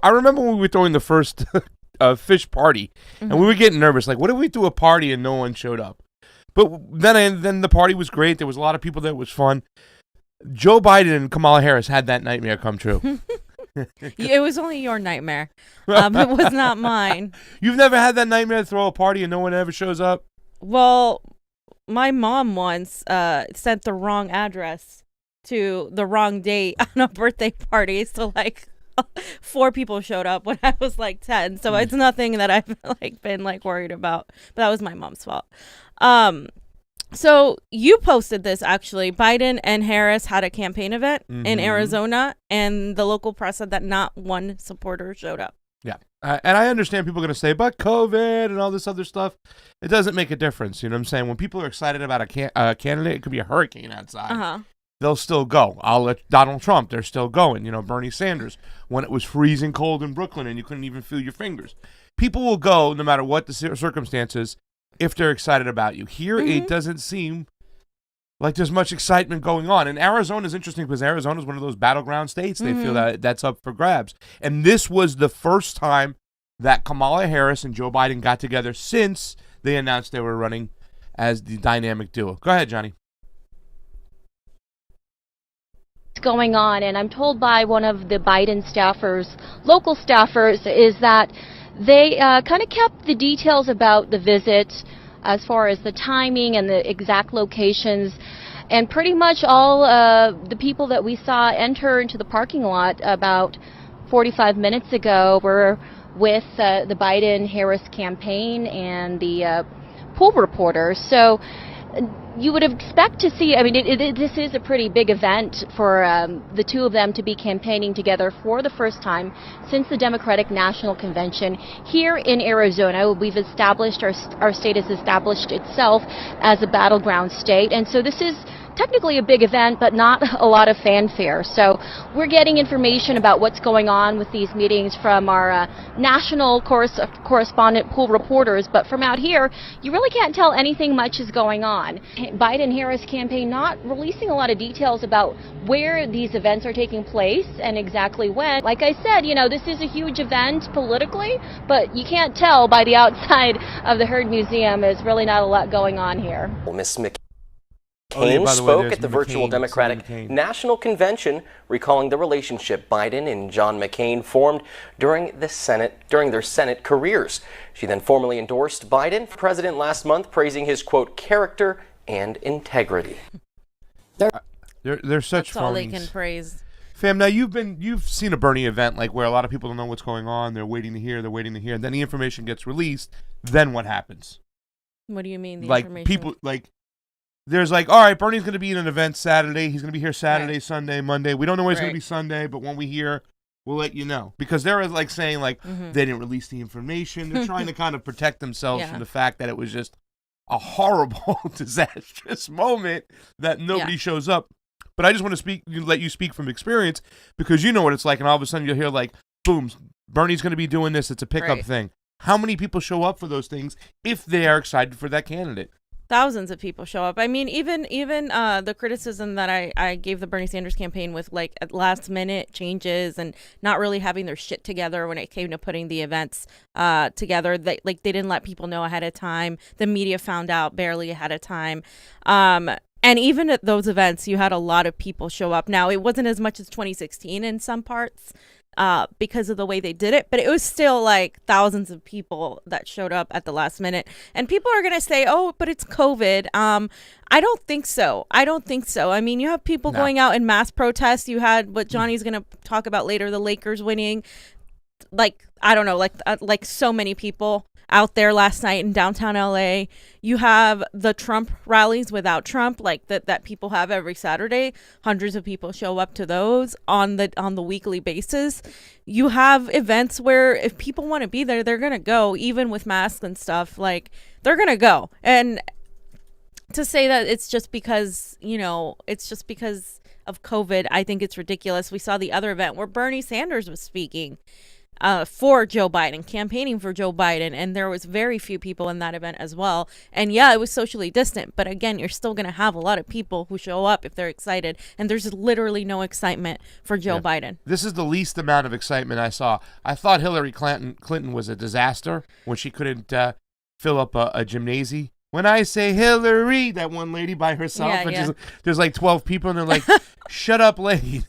I remember when we were throwing the first fish party, and we were getting nervous. Like, what if we threw a party and no one showed up? But then the party was great. There was a lot of people there. It was fun. Joe Biden and Kamala Harris had that nightmare come true. It was only your nightmare. It was not mine. You've never had that nightmare to throw a party and no one ever shows up? Well, my mom once sent the wrong address to the wrong date on a birthday party. So like 4 people showed up when I was like 10. So it's nothing that I've like been like worried about. But that was my mom's fault. So you posted this actually. Biden and Harris had a campaign event in Arizona, and the local press said that not one supporter showed up. Yeah. And I understand people are going to say, but COVID and all this other stuff, it doesn't make a difference. You know what I'm saying? When people are excited about a candidate, it could be a hurricane outside. They'll still go. I'll let Donald Trump, they're still going. Bernie Sanders, when it was freezing cold in Brooklyn and you couldn't even feel your fingers. People will go no matter what the circumstances if they're excited about you. Here, it doesn't seem like there's much excitement going on. And Arizona is interesting because Arizona is one of those battleground states. They feel that that's up for grabs. And this was the first time that Kamala Harris and Joe Biden got together since they announced they were running as the dynamic duo. Go ahead, Johnny. Going on, and I'm told by one of the Biden staffers, local staffers, is that they kind of kept the details about the visit as far as the timing and the exact locations, and pretty much all the people that we saw enter into the parking lot about 45 minutes ago were with the Biden-Harris campaign and the pool reporters. So you would expect to see, this is a pretty big event for the two of them to be campaigning together for the first time since the Democratic National Convention here in Arizona. We've established, our state has established itself as a battleground state, and so this is technically a big event, but not a lot of fanfare. So we're getting information about what's going on with these meetings from our national correspondent pool reporters, but from out here, you really can't tell anything much is going on. Biden-Harris campaign not releasing a lot of details about where these events are taking place and exactly when. Like I said, this is a huge event politically, but you can't tell by the outside of the Herd Museum. There's really not a lot going on here. Well, Ms. McCain spoke at the virtual Democratic National Convention, recalling the relationship Biden and John McCain formed during their Senate careers. She then formally endorsed Biden for president last month, praising his, quote, character and integrity. They're such That's all they can praise. Fam, now you've seen a Bernie event like where a lot of people don't know what's going on. They're waiting to hear. Then the information gets released. Then what happens? What do you mean? There's all right, Bernie's going to be in an event Saturday. He's going to be here Saturday, right. Sunday, Monday. We don't know when it's going to be Sunday, but when we hear, we'll let you know. Because they're saying they didn't release the information. They're trying to kind of protect themselves from the fact that it was just a horrible, disastrous moment that nobody shows up. But I just want to let you speak from experience because you know what it's like. And all of a sudden you'll hear boom, Bernie's going to be doing this. It's a pickup thing. How many people show up for those things if they are excited for that candidate? Thousands of people show up. I mean, even the criticism that I gave the Bernie Sanders campaign with at last minute changes and not really having their shit together when it came to putting the events together. They didn't let people know ahead of time. The media found out barely ahead of time. And even at those events, you had a lot of people show up. Now, it wasn't as much as 2016 in some parts. Because of the way they did it, but it was still thousands of people that showed up at the last minute. And people are going to say, oh, but it's COVID. I don't think so. I mean, you have people going out in mass protests. You had what Johnny's going to talk about later, the Lakers winning. I don't know, so many people out there last night in downtown LA. You have the Trump rallies without Trump, that people have every Saturday. Hundreds of people show up to those on the weekly basis. You have events where if people want to be there, they're gonna go, even with masks and stuff. They're gonna go. And to say that it's just because of COVID, I think it's ridiculous. We saw the other event where Bernie Sanders was speaking. for Joe Biden, campaigning for Joe Biden. And there was very few people in that event as well. And yeah, it was socially distant. But again, you're still going to have a lot of people who show up if they're excited. And there's literally no excitement for Joe Biden. This is the least amount of excitement I saw. I thought Hillary Clinton was a disaster when she couldn't fill up a gymnasium. When I say Hillary, that one lady by herself, there's like 12 people, and they're like, shut up, lady,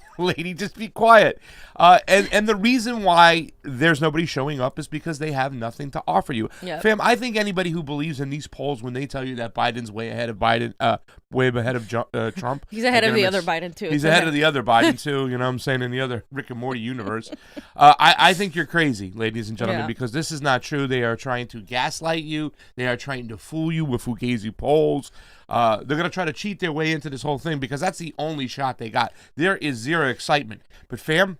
just be quiet. And the reason why there's nobody showing up is because they have nothing to offer you. Yep. Fam, I think anybody who believes in these polls, when they tell you that Biden's way ahead of Trump. He's ahead of the other Biden, too. He's ahead of the other Biden, too, you know what I'm saying, in the other Rick and Morty universe. I think you're crazy, ladies and gentlemen, because this is not true. They are trying to gaslight you. They are trying to fool you with Fugazi polls. They're going to try to cheat their way into this whole thing because that's the only shot they got. There is zero excitement. But fam,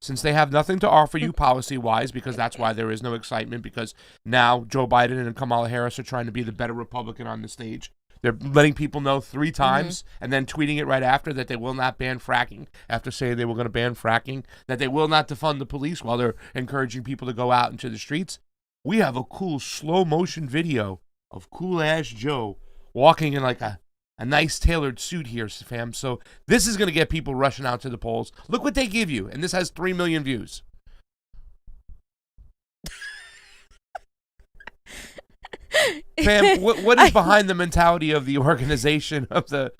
since they have nothing to offer you policy-wise, because that's why there is no excitement, because now Joe Biden and Kamala Harris are trying to be the better Republican on the stage. They're letting people know 3 times and then tweeting it right after that they will not ban fracking, after saying they were going to ban fracking, that they will not defund the police while they're encouraging people to go out into the streets. We have a cool slow-motion video of cool-ass Joe walking in like a nice tailored suit here, fam. So this is going to get people rushing out to the polls. Look what they give you. And this has 3 million views. Fam, what is behind the mentality of the organization of the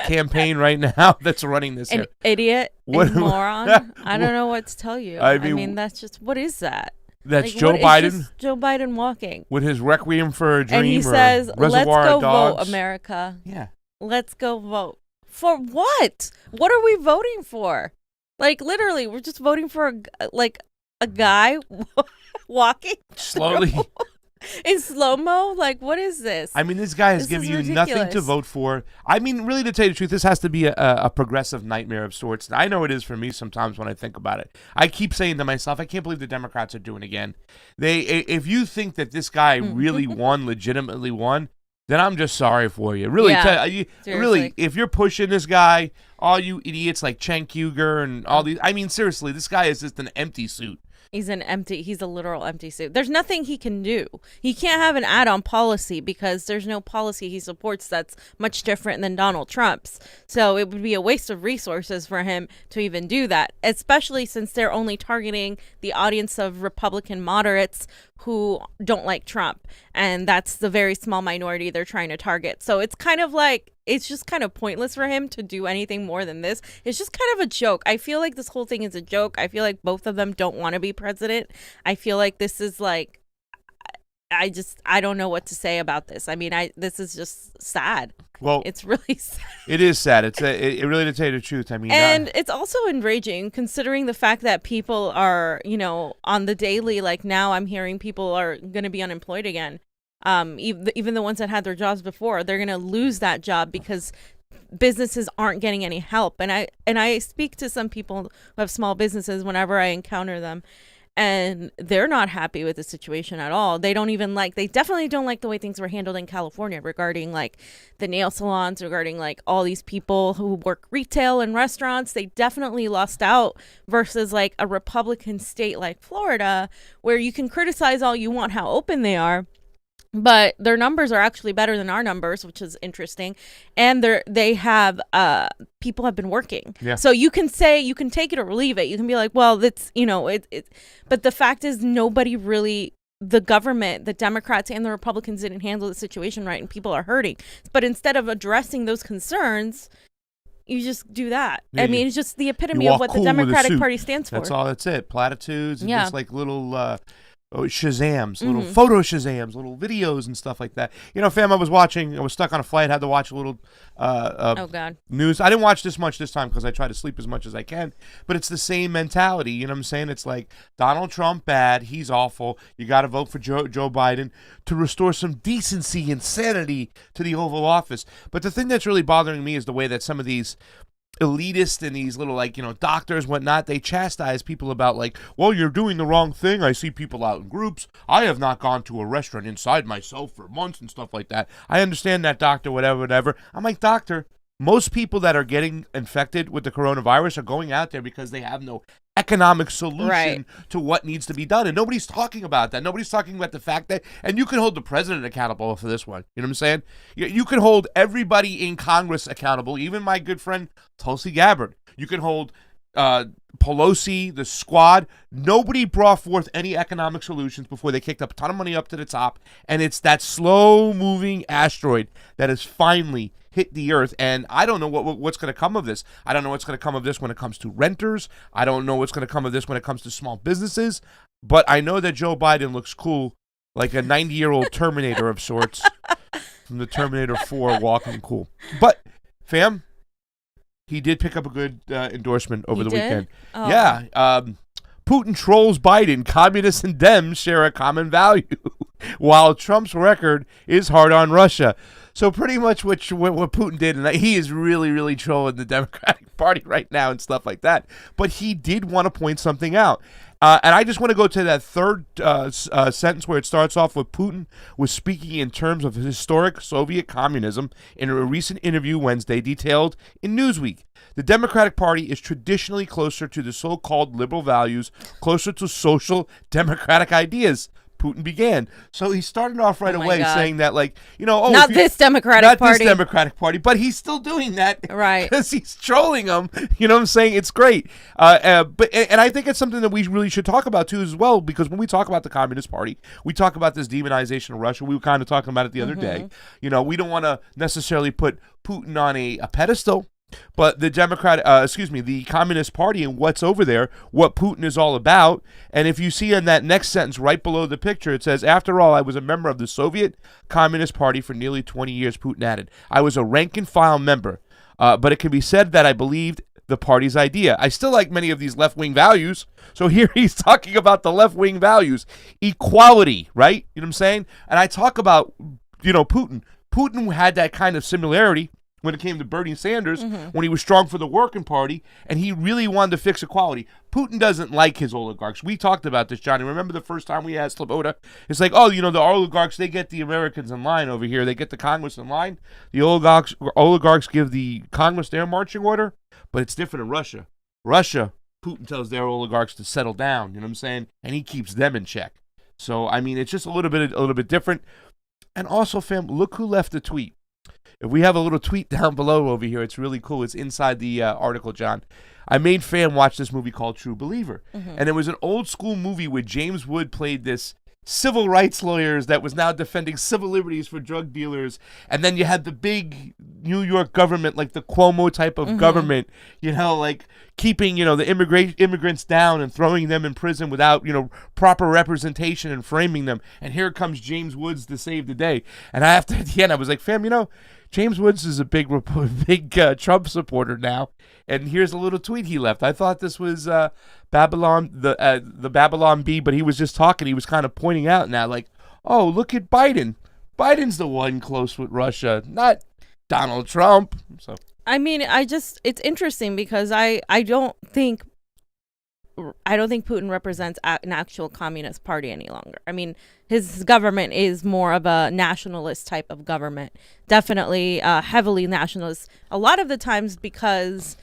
campaign right now that's running this? An idiot, moron. I don't know what to tell you. I mean, that's just, what is that? That's like, Joe Biden. Joe Biden walking with his Requiem for a Dream, and he says, "Let's go vote, Dogs. America." Yeah, let's go vote for what? What are we voting for? Like literally, we're just voting for a guy walking slowly in slow-mo. Like, what is this? I mean, this guy is giving you nothing to vote for. I mean, really, to tell you the truth, this has to be a progressive nightmare of sorts. I know it is for me sometimes when I think about it. I keep saying to myself, I can't believe the Democrats are doing it again. If you think that this guy really legitimately won, then I'm just sorry for you. Really, really, if you're pushing this guy, all you idiots like Cenk Uygur and all these, I mean, seriously, this guy is just an empty suit. He's a literal empty suit. There's nothing he can do. He can't have an add-on policy because there's no policy he supports that's much different than Donald Trump's. So it would be a waste of resources for him to even do that, especially since they're only targeting the audience of Republican moderates who don't like Trump. And that's the very small minority they're trying to target. So it's kind of like, it's just kind of pointless for him to do anything more than this. It's just kind of a joke. I feel like this whole thing is a joke. I feel like both of them don't want to be president. I feel like this is like, I don't know what to say about this. I mean, this is just sad. Well, it's really sad. It is sad. It really, to tell you the truth. I mean, and it's also enraging considering the fact that people are, on the daily, like now I'm hearing people are going to be unemployed again. Even the ones that had their jobs before, they're going to lose that job because businesses aren't getting any help. And I speak to some people who have small businesses whenever I encounter them, and they're not happy with the situation at all. They definitely don't like the way things were handled in California regarding like the nail salons, regarding like all these people who work retail and restaurants. They definitely lost out versus like a Republican state like Florida, where you can criticize all you want how open they are, but their numbers are actually better than our numbers, which is interesting. And they have people have been working. Yeah. So you can take it or leave it. You can be like, well, that's, but the fact is nobody really, the government, the Democrats and the Republicans didn't handle the situation right, and people are hurting. But instead of addressing those concerns, you just do that. Yeah, I mean, it's just the epitome of what the Democratic Party stands for. That's all. That's it. Platitudes and just like little Shazams, little photo Shazams, little videos and stuff like that. Fam, I was stuck on a flight, had to watch a little news. I didn't watch this much this time because I try to sleep as much as I can, but it's the same mentality. You know what I'm saying? It's like Donald Trump bad, he's awful. You got to vote for Joe Biden to restore some decency and sanity to the Oval Office. But the thing that's really bothering me is the way that some of these elitists and these little doctors, whatnot, they chastise people about like, well, you're doing the wrong thing. I see people out in groups. I have not gone to a restaurant inside myself for months and stuff like that. I understand that, doctor, whatever. I'm like, doctor, most people that are getting infected with the coronavirus are going out there because they have no economic solution to what needs to be done. And nobody's talking about that. Nobody's talking about the fact that, and you can hold the president accountable for this one. You know what I'm saying? You can hold everybody in Congress accountable, even my good friend Tulsi Gabbard. You can hold Pelosi, the squad. Nobody brought forth any economic solutions before they kicked up a ton of money up to the top. And it's that slow-moving asteroid that has finally hit the earth, and I don't know what's going to come of this. I don't know what's going to come of this when it comes to renters. I don't know what's going to come of this when it comes to small businesses. But I know that Joe Biden looks cool, like a 90-year-old Terminator of sorts from the Terminator 4, walking cool. But, fam, he did pick up a good endorsement over the weekend. Oh. Yeah. Putin trolls Biden. Communists and Dems share a common value, while Trump's record is hard on Russia. So pretty much what Putin did, and he is really, really trolling the Democratic Party right now and stuff like that. But he did want to point something out. And I just want to go to that third sentence where it starts off with Putin was speaking in terms of historic Soviet communism in a recent interview Wednesday detailed in Newsweek. The Democratic Party is traditionally closer to the so-called liberal values, closer to social democratic ideas, Putin began. So he started off right away saying that, like, not this Democratic Party, but he's still doing that, right? Because he's trolling them. You know what I'm saying? It's great. But I think it's something that we really should talk about too as well, because when we talk about the Communist Party, we talk about this demonization of Russia. We were kind of talking about it the other day. We don't want to necessarily put Putin on a pedestal. But the the Communist Party and what's over there, what Putin is all about. And if you see in that next sentence right below the picture, it says, after all, I was a member of the Soviet Communist Party for nearly 20 years, Putin added. I was a rank and file member, but it can be said that I believed the party's idea. I still like many of these left-wing values. So here he's talking about the left-wing values. Equality, right? You know what I'm saying? And I talk about, Putin. Putin had that kind of similarity when it came to Bernie Sanders, when he was strong for the working party, and he really wanted to fix equality. Putin doesn't like his oligarchs. We talked about this, Johnny. Remember the first time we had Sloboda? It's like, the oligarchs, they get the Americans in line over here. They get the Congress in line. The oligarchs give the Congress their marching order, but it's different in Russia. Putin tells their oligarchs to settle down, you know what I'm saying? And he keeps them in check. So, I mean, it's just a little bit different. And also, fam, look who left the tweet. If we have a little tweet down below over here, it's really cool. It's inside the article, John. I made fam watch this movie called True Believer. And it was an old school movie where James Wood played this civil rights lawyers that was now defending civil liberties for drug dealers. And then you had the big New York government, like the Cuomo type of government, like keeping, the immigrants down and throwing them in prison without, proper representation and framing them. And here comes James Woods to save the day. And at the end, I was like, fam, James Woods is a big Trump supporter now, and here's a little tweet he left. I thought this was Babylon, the Babylon Bee, but he was just talking. He was kind of pointing out now, like, oh, look at Biden. Biden's the one close with Russia, not Donald Trump. So I mean, it's interesting because I don't think Putin represents an actual communist party any longer. I mean, his government is more of a nationalist type of government, definitely heavily nationalist. A lot of the times because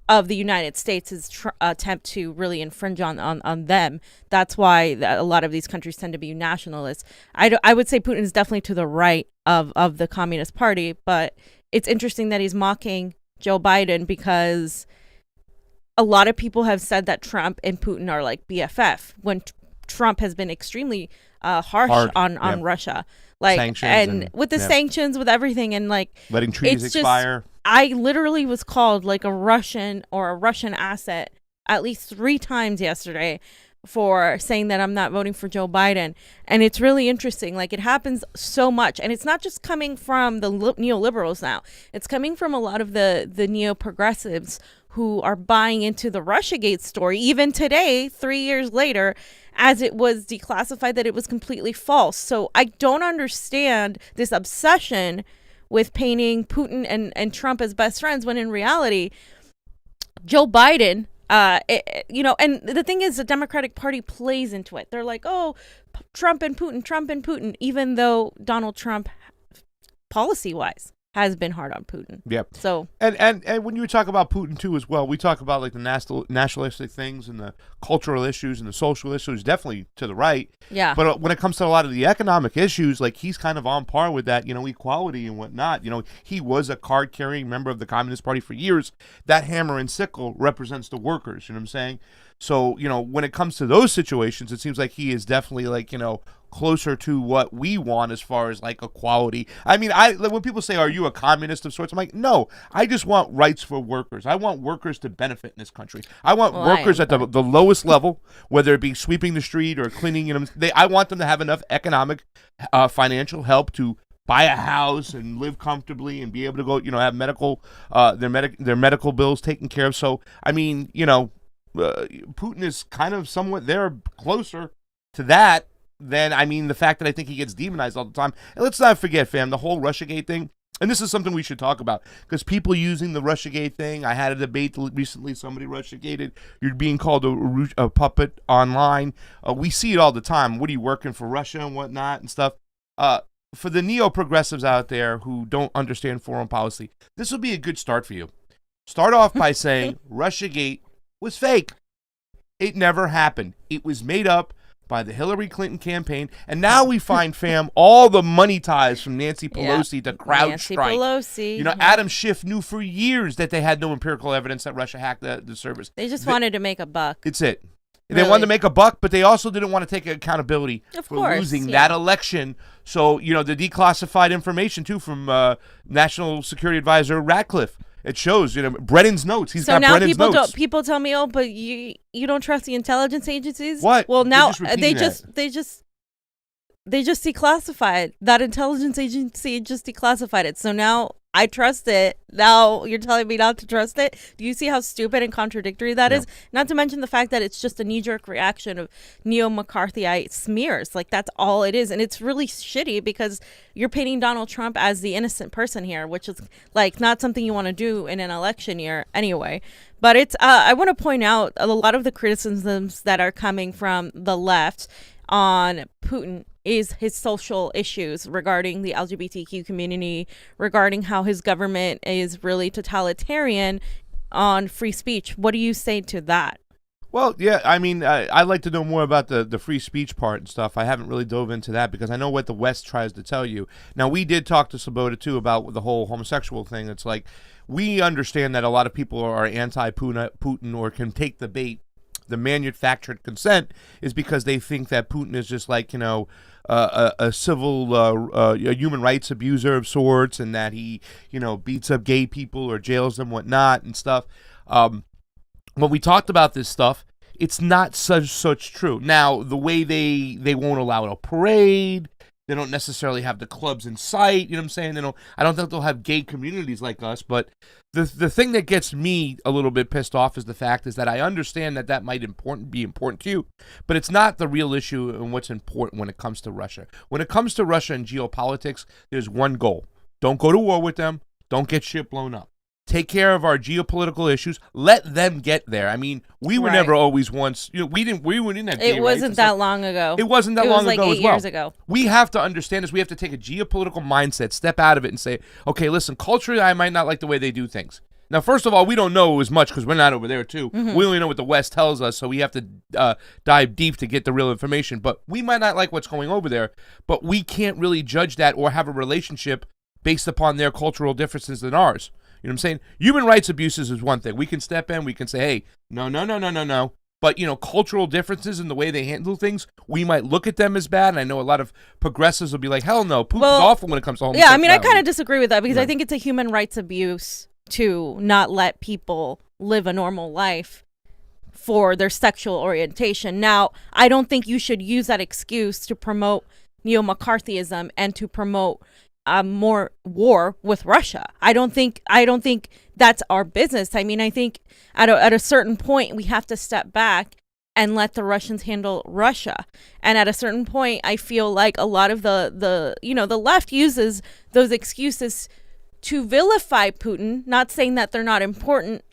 of the United States' attempt to really infringe on them. That's why a lot of these countries tend to be nationalists. I would say Putin is definitely to the right of the Communist Party, but it's interesting that he's mocking Joe Biden because a lot of people have said that Trump and Putin are like BFF when Trump has been extremely harsh on Russia, like sanctions and with the sanctions, with everything, and like letting treaties expire. I literally was called like a Russian asset at least 3 times yesterday for saying that I'm not voting for Joe Biden. And it's really interesting. Like, it happens so much. And it's not just coming from the neoliberals now. It's coming from a lot of the neo-progressives who are buying into the Russiagate story, even today, 3 years later, as it was declassified that it was completely false. So I don't understand this obsession with painting Putin and Trump as best friends when in reality, Joe Biden, and the thing is, the Democratic Party plays into it. They're like, oh, Trump and Putin, even though Donald Trump, policy-wise, has been hard on Putin. Yep. So and when you talk about Putin too as well, we talk about like the nationalistic things and the cultural issues and the social issues, definitely to the right. Yeah. But when it comes to a lot of the economic issues, like he's kind of on par with that, equality and whatnot. He was a card-carrying member of the Communist Party for years. That hammer and sickle represents the workers. You know what I'm saying? So, when it comes to those situations, it seems like he is definitely like, closer to what we want as far as like equality. I mean, when people say, are you a communist of sorts? I'm like, no, I just want rights for workers. I want workers to benefit in this country. I want workers at the lowest level, whether it be sweeping the street or cleaning. I want them to have enough economic, financial help to buy a house and live comfortably and be able to go, have medical, their medical bills taken care of. So, I mean, Putin is kind of somewhat there closer to that than, the fact that I think he gets demonized all the time. And let's not forget, fam, the whole Russiagate thing, and this is something we should talk about, because people using the Russiagate thing, I had a debate recently, somebody Russiagated, you're being called a puppet online. We see it all the time. What are you, working for Russia and whatnot and stuff? For the neo-progressives out there who don't understand foreign policy, this will be a good start for you. Start off by saying Russiagate was fake. It never happened. It was made up by the Hillary Clinton campaign, and now we find, fam, all the money ties from Nancy Pelosi to CrowdStrike. Nancy Pelosi. Adam Schiff knew for years that they had no empirical evidence that Russia hacked the servers. They just wanted to make a buck. It's it. Really? They wanted to make a buck, but they also didn't want to take accountability for losing that election. So, the declassified information, too, from National Security Advisor Ratcliffe. It shows, Brennan's notes. He's got Brennan's notes. So now people tell me, oh, but you don't trust the intelligence agencies? What? Well, now they just declassified. That intelligence agency just declassified it. So now I trust it. Now you're telling me not to trust it? Do you see how stupid and contradictory that is? Not to mention the fact that it's just a knee-jerk reaction of neo-McCarthyite smears. Like, that's all it is. And it's really shitty because you're painting Donald Trump as the innocent person here, which is, like, not something you want to do in an election year anyway. But it's I want to point out a lot of the criticisms that are coming from the left on Putin is his social issues regarding the LGBTQ community, regarding how his government is really totalitarian on free speech. What do you say to that? Well, yeah, I'd like to know more about the free speech part and stuff. I haven't really dove into that because I know what the West tries to tell you. Now, we did talk to Sabota, too, about the whole homosexual thing. It's like, we understand that a lot of people are anti-Putin or can take the bait. The manufactured consent is because they think that Putin is just like, a civil, a human rights abuser of sorts, and that he, beats up gay people or jails them, whatnot, and stuff. When we talked about this stuff, it's not such true. Now, the way they won't allow a parade, they don't necessarily have the clubs in sight. You know what I'm saying? I don't think they'll have gay communities like us. But the thing that gets me a little bit pissed off is the fact is that I understand that might be important to you, but it's not the real issue and what's important when it comes to Russia. When it comes to Russia and geopolitics, there's one goal: don't go to war with them. Don't get shit blown up. Take care of our geopolitical issues. Let them get there. We were never always once. We didn't have gay rights. It wasn't that long ago. It wasn't that long ago as well. It was like 8 years ago. We have to understand this. We have to take a geopolitical mindset, step out of it, and say, okay, listen, culturally, I might not like the way they do things. Now, first of all, we don't know as much because we're not over there, too. Mm-hmm. We only know what the West tells us, so we have to dive deep to get the real information. But we might not like what's going over there, but we can't really judge that or have a relationship based upon their cultural differences than ours. You know what I'm saying? Human rights abuses is one thing. We can step in. We can say, hey, no. But, cultural differences in the way they handle things, we might look at them as bad. And I know a lot of progressives will be like, hell no, Putin's awful when it comes to homosexuality. Yeah, I kind of disagree with that because I think it's a human rights abuse to not let people live a normal life for their sexual orientation. Now, I don't think you should use that excuse to promote neo-McCarthyism and to promote more war with Russia. I don't think that's our business. I think at a certain point we have to step back and let the Russians handle Russia. And at a certain point, I feel like a lot of the left uses those excuses to vilify Putin. Not saying that they're not important,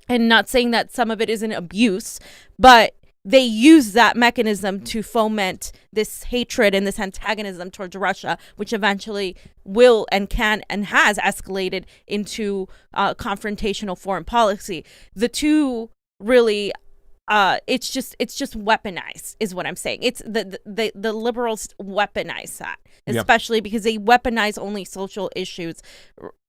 and not saying that some of it isn't abuse, but they use that mechanism to foment this hatred and this antagonism towards Russia, which eventually will and can and has escalated into confrontational foreign policy. The two really, it's just weaponized, is what I'm saying. It's the liberals weaponize that, especially because they weaponize only social issues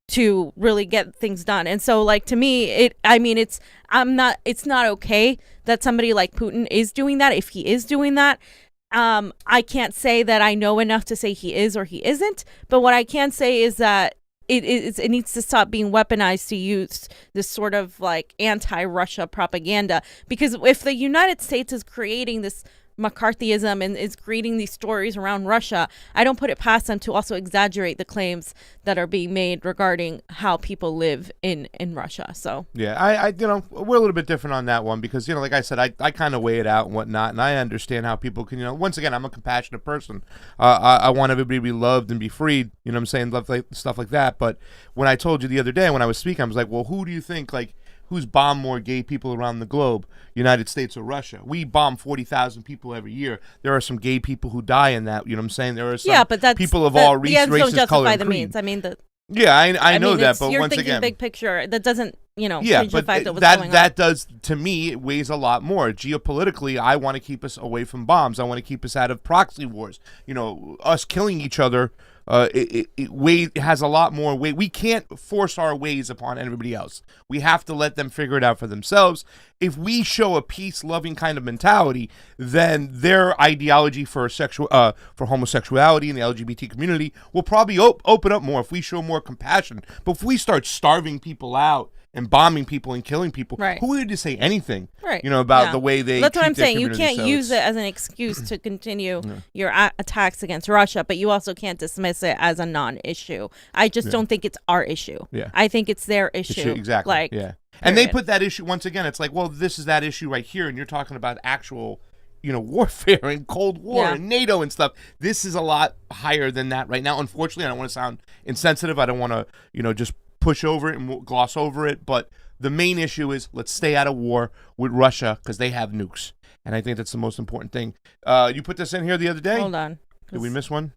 to really get things done. And so, like, to me, it's not okay that somebody like Putin is doing that. If he is doing that, I can't say that I know enough to say he is or he isn't, but what I can say is that it needs to stop being weaponized to use this sort of like anti-Russia propaganda, because if the United States is creating this McCarthyism and is creating these stories around Russia, I don't put it past them to also exaggerate the claims that are being made regarding how people live in Russia. So yeah, I we're a little bit different on that one, because like I said, I kind of weigh it out and whatnot, and I understand how people can, once again, I'm a compassionate person. I want everybody to be loved and be freed, what I'm saying, stuff like that. But when I told you the other day when I was speaking, I was like, well, who do you think, like, who's bombed more gay people around the globe, United States or Russia? We bomb 40,000 people every year. There are some gay people who die in that. You know what I'm saying? There are some people of all races, color, and creed. Means. I mean, I know that, but you're once thinking again, big picture. That doesn't, yeah, change but the fact of what's going on. That does, to me, it weighs a lot more. Geopolitically, I want to keep us away from bombs. I want to keep us out of proxy wars. Us killing each other. It has a lot more weight. We can't force our ways upon everybody else. We have to let them figure it out for themselves. If we show a peace-loving kind of mentality, then their ideology for homosexuality and the LGBT community will probably open up more if we show more compassion. But if we start starving people out and bombing people and killing people, who are we to say anything? About the way they. That's what I'm saying. You community. can't use it as an excuse to continue your attacks against Russia, but you also can't dismiss it as a non-issue. I just don't think it's our issue. Yeah. I think it's their issue. Exactly. And they put that issue, once again, it's like, well, this is that issue right here, and you're talking about actual, warfare and Cold War and NATO and stuff. This is a lot higher than that right now. Unfortunately, I don't want to sound insensitive. I don't want to, just push over it and gloss over it. But the main issue is, let's stay out of war with Russia because they have nukes. And I think that's the most important thing. You put this in here the other day? Hold on. Did we miss one?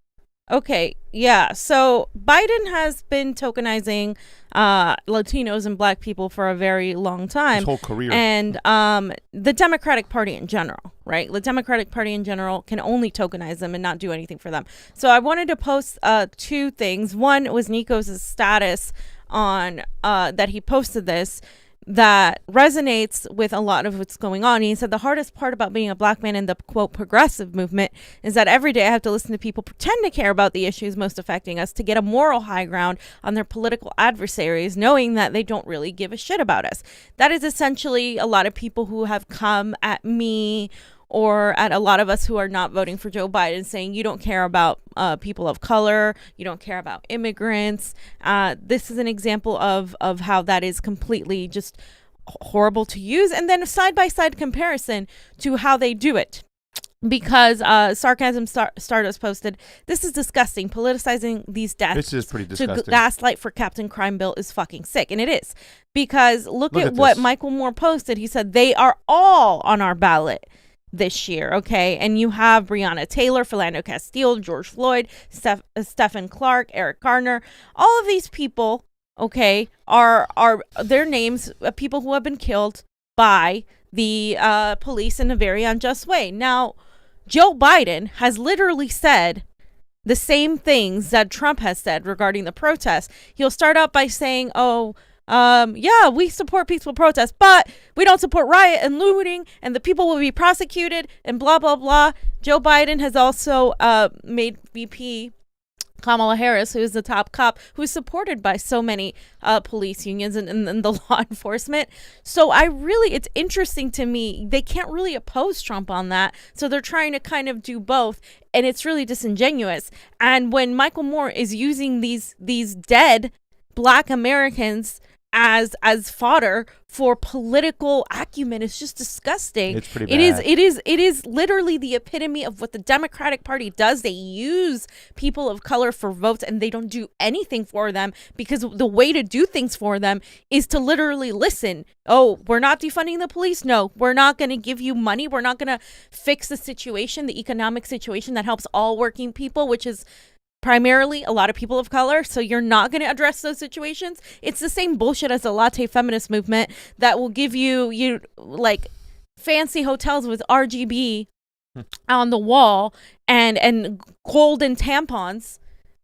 Okay, yeah. So Biden has been tokenizing Latinos and Black people for a very long time. His whole career. And the Democratic Party in general, right? The Democratic Party in general can only tokenize them and not do anything for them. So I wanted to post two things. One was Niko's status on that he posted this that resonates with a lot of what's going on. He said the hardest part about being a Black man in the quote progressive movement is that every day I have to listen to people pretend to care about the issues most affecting us to get a moral high ground on their political adversaries, knowing that they don't really give a shit about us. That is essentially a lot of people who have come at me or at a lot of us who are not voting for Joe Biden, saying you don't care about people of color, you don't care about immigrants. This is an example of how that is completely just horrible to use. And then a side-by-side comparison to how they do it. Because Sarcasm Stardust posted, this is disgusting. Politicizing these deaths this is pretty disgusting. To gaslight for Captain Crime Bill is fucking sick. And it is. Because look at what Michael Moore posted. He said, they are all on our ballot this year, okay? And you have Breonna Taylor, Philando Castile, George Floyd, Stephen Clark, Eric Garner. All of these people, okay, are their names of people who have been killed by the police in a very unjust way. Now, Joe Biden has literally said the same things that Trump has said regarding the protests. He'll start out by saying, yeah, we support peaceful protests, but we don't support riot and looting, and the people will be prosecuted, and blah, blah, blah. Joe Biden has also made VP Kamala Harris, who is the top cop, who is supported by so many police unions and the law enforcement. So it's interesting to me. They can't really oppose Trump on that. So they're trying to kind of do both. And it's really disingenuous. And when Michael Moore is using these dead Black Americans as fodder for political acumen is just disgusting. It's pretty bad. It is literally the epitome of what the Democratic Party does. They use people of color for votes, and they don't do anything for them, because the way to do things for them is to literally listen. Oh, we're not defunding the police. No, we're not going to give you money. We're not going to fix the situation, the economic situation that helps all working people, which is primarily a lot of people of color. So you're not going to address those situations. It's the same bullshit as the latte feminist movement that will give you like fancy hotels with RGB on the wall and golden tampons,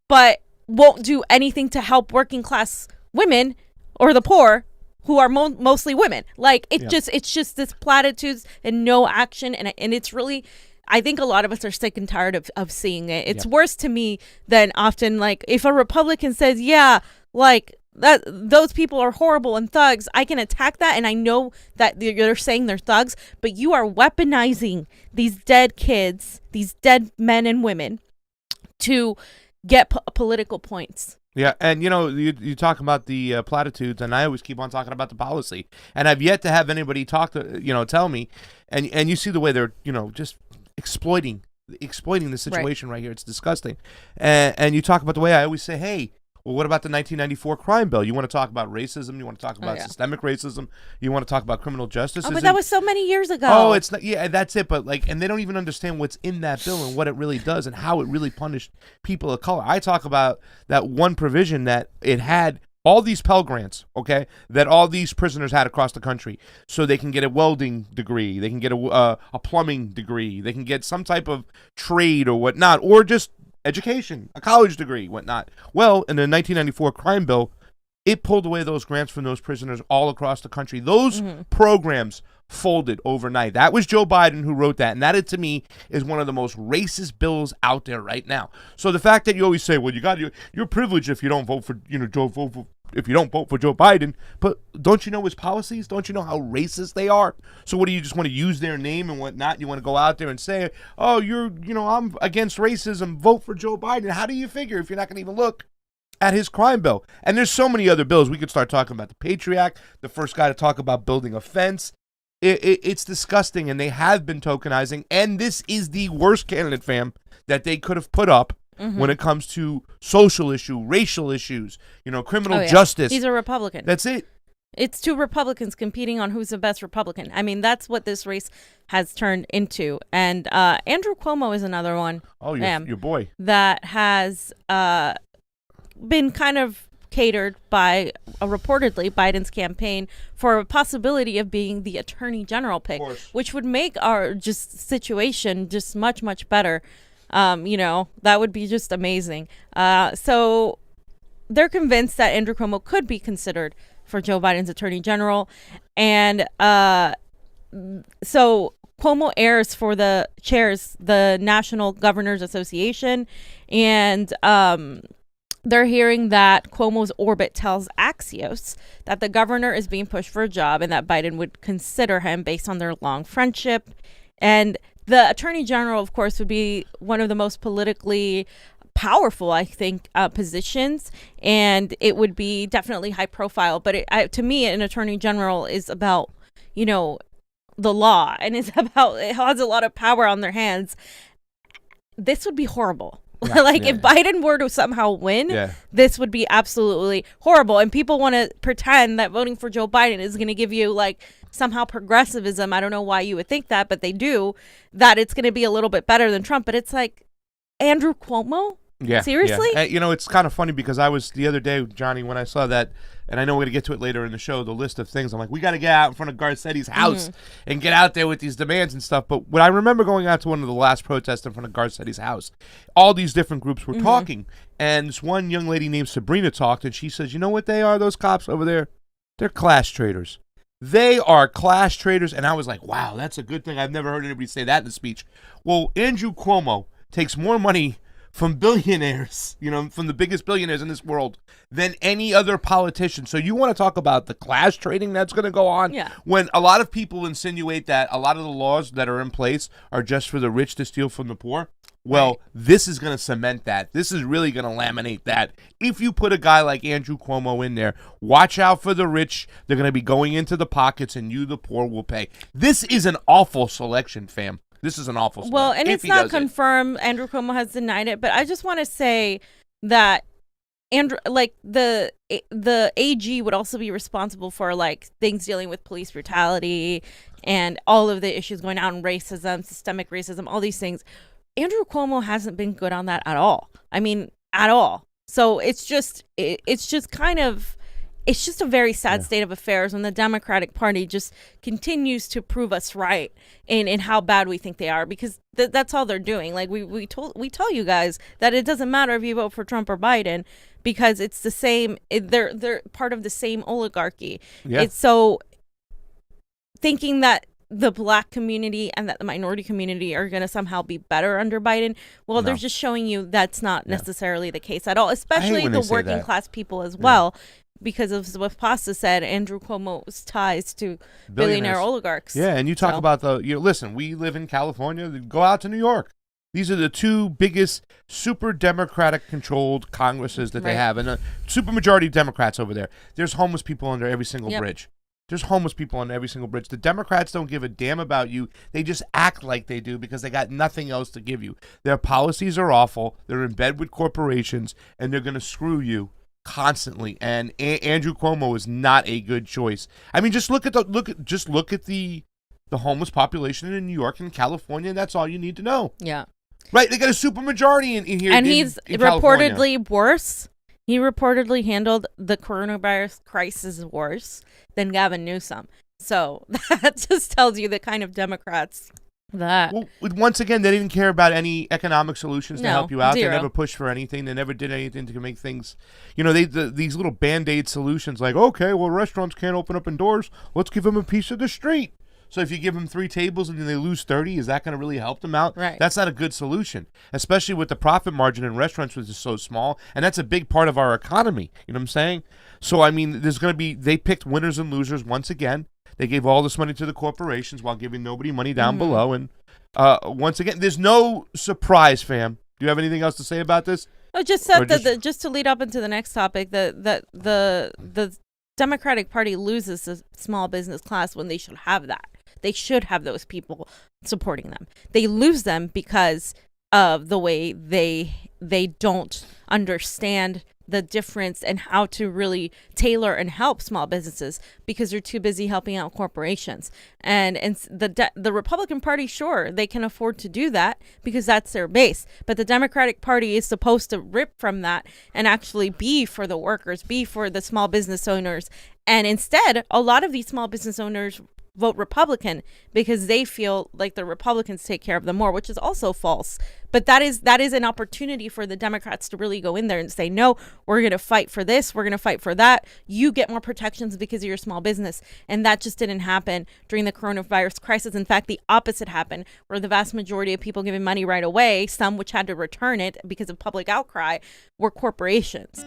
but won't do anything to help working class women or the poor, who are mostly women. Like it's just this platitudes and no action, and it's really, I think a lot of us are sick and tired of seeing it. It's worse to me than often, like, if a Republican says, yeah, like, that those people are horrible and thugs, I can attack that, and I know that they're saying they're thugs, but you are weaponizing these dead kids, these dead men and women, to get political points. Yeah, and you talk about the platitudes, and I always keep on talking about the policy, and I've yet to have anybody tell me, and you see the way they're just exploiting the situation right here. It's disgusting. And you talk about the way I always say, hey, well, what about the 1994 crime bill? You want to talk about racism? You want to talk about systemic racism? You want to talk about criminal justice? Oh, but that was so many years ago. Oh, it's not. Yeah, that's it. But and they don't even understand what's in that bill and what it really does and how it really punished people of color. I talk about that one provision that it had all these Pell Grants, okay, that all these prisoners had across the country, so they can get a welding degree, they can get a plumbing degree, they can get some type of trade or whatnot, or just education, a college degree, whatnot. Well, in the 1994 crime bill, it pulled away those grants from those prisoners all across the country. Those programs folded overnight. That was Joe Biden who wrote that, and that, to me, is one of the most racist bills out there right now. So the fact that you always say, well, you're privileged if you don't vote for if you don't vote for Joe Biden, but don't you know his policies? Don't you know how racist they are? So what do you just want to use their name and whatnot? You want to go out there and say, oh, I'm against racism, vote for Joe Biden. How do you figure if you're not going to even look at his crime bill? And there's so many other bills. We could start talking about the Patriot Act, the first guy to talk about building a fence. It's disgusting, and they have been tokenizing, and this is the worst candidate, fam, that they could have put up when it comes to social issue, racial issues, criminal justice. He's a Republican. That's it. It's two Republicans competing on who's the best Republican. I mean, that's what this race has turned into. And Andrew Cuomo is another one. Oh, your boy. That has been kind of catered by reportedly Biden's campaign for a possibility of being the attorney general pick, which would make our situation just much, much better. That would be just amazing. So they're convinced that Andrew Cuomo could be considered for Joe Biden's attorney general. And so Cuomo chairs the National Governors Association, and they're hearing that Cuomo's orbit tells Axios that the governor is being pushed for a job and that Biden would consider him based on their long friendship. And the attorney general, of course, would be one of the most politically powerful, I think, positions, and it would be definitely high profile. But to me, an attorney general is about, the law, and it has a lot of power on their hands. This would be horrible. If Biden were to somehow win, this would be absolutely horrible. And people want to pretend that voting for Joe Biden is going to give you somehow progressivism. I don't know why you would think that, but they do, that it's going to be a little bit better than Trump. But it's like, Andrew Cuomo? Yeah. Seriously? Yeah. It's kind of funny because I was the other day, Johnny, when I saw that, and I know we're going to get to it later in the show, the list of things. I'm like, we got to get out in front of Garcetti's house and get out there with these demands and stuff. But when I remember going out to one of the last protests in front of Garcetti's house, all these different groups were talking. And this one young lady named Sabrina talked, and she says, you know what they are, those cops over there? They're class traders. They are class traders. And I was like, wow, that's a good thing. I've never heard anybody say that in a speech. Well, Andrew Cuomo takes more money from billionaires, from the biggest billionaires in this world, than any other politician. So you want to talk about the class trading that's going to go on? Yeah. When a lot of people insinuate that a lot of the laws that are in place are just for the rich to steal from the poor. Well, this is going to cement that. This is really going to laminate that. If you put a guy like Andrew Cuomo in there, watch out for the rich. They're going to be going into the pockets, and you, the poor, will pay. This is an awful selection, fam. This is an awful selection. Well, and it's not confirmed. Andrew Cuomo has denied it, but I just want to say that Andrew, like the AG would also be responsible for like things dealing with police brutality and all of the issues going on, racism, systemic racism, all these things. Andrew Cuomo hasn't been good on that at all. I mean, at all. So it's just a very sad state of affairs when the Democratic Party just continues to prove us right in how bad we think they are, because that's all they're doing. Like we tell you guys that it doesn't matter if you vote for Trump or Biden, because it's the same. They're part of the same oligarchy. Yeah. It's so thinking that the black community and that the minority community are going to somehow be better under Biden. Well, they're just showing you that's not necessarily the case at all, especially the working class people as well, because of what Pasta said, Andrew Cuomo's ties to billionaire oligarchs. Yeah, and you talk about listen, we live in California, go out to New York. These are the two biggest super Democratic controlled Congresses that they have, and a super majority of Democrats over there. There's homeless people under every single bridge. There's homeless people on every single bridge. The Democrats don't give a damn about you. They just act like they do because they got nothing else to give you. Their policies are awful. They're in bed with corporations, and they're going to screw you constantly. And Andrew Cuomo is not a good choice. I mean, just look at the homeless population in New York and California, and that's all you need to know. Yeah. Right? They got a super majority in here. And he's reportedly worse. He reportedly handled the coronavirus crisis worse than Gavin Newsom. So that just tells you the kind of Democrats that. Well, once again, they didn't care about any economic solutions to help you out. Zero. They never pushed for anything. They never did anything to make things, these little Band-Aid solutions like, okay, well, restaurants can't open up indoors. Let's give them a piece of the street. So if you give them 3 tables and then they lose 30, is that going to really help them out? Right. That's not a good solution, especially with the profit margin in restaurants, which is so small. And that's a big part of our economy. You know what I'm saying? So, I mean, they picked winners and losers once again. They gave all this money to the corporations while giving nobody money down below. And once again, there's no surprise, fam. Do you have anything else to say about this? I just said just to lead up into the next topic, that the Democratic Party loses the small business class when they should have that. They should have those people supporting them. They lose them because of the way they don't understand the difference and how to really tailor and help small businesses, because they're too busy helping out corporations. And the Republican Party, sure, they can afford to do that because that's their base. But the Democratic Party is supposed to rip from that and actually be for the workers, be for the small business owners. And instead, a lot of these small business owners vote Republican because they feel like the Republicans take care of them more, which is also false. But that is an opportunity for the Democrats to really go in there and say, no, we're going to fight for this. We're going to fight for that. You get more protections because of your small business. And that just didn't happen during the coronavirus crisis. In fact, the opposite happened, where the vast majority of people giving money right away, some which had to return it because of public outcry, were corporations.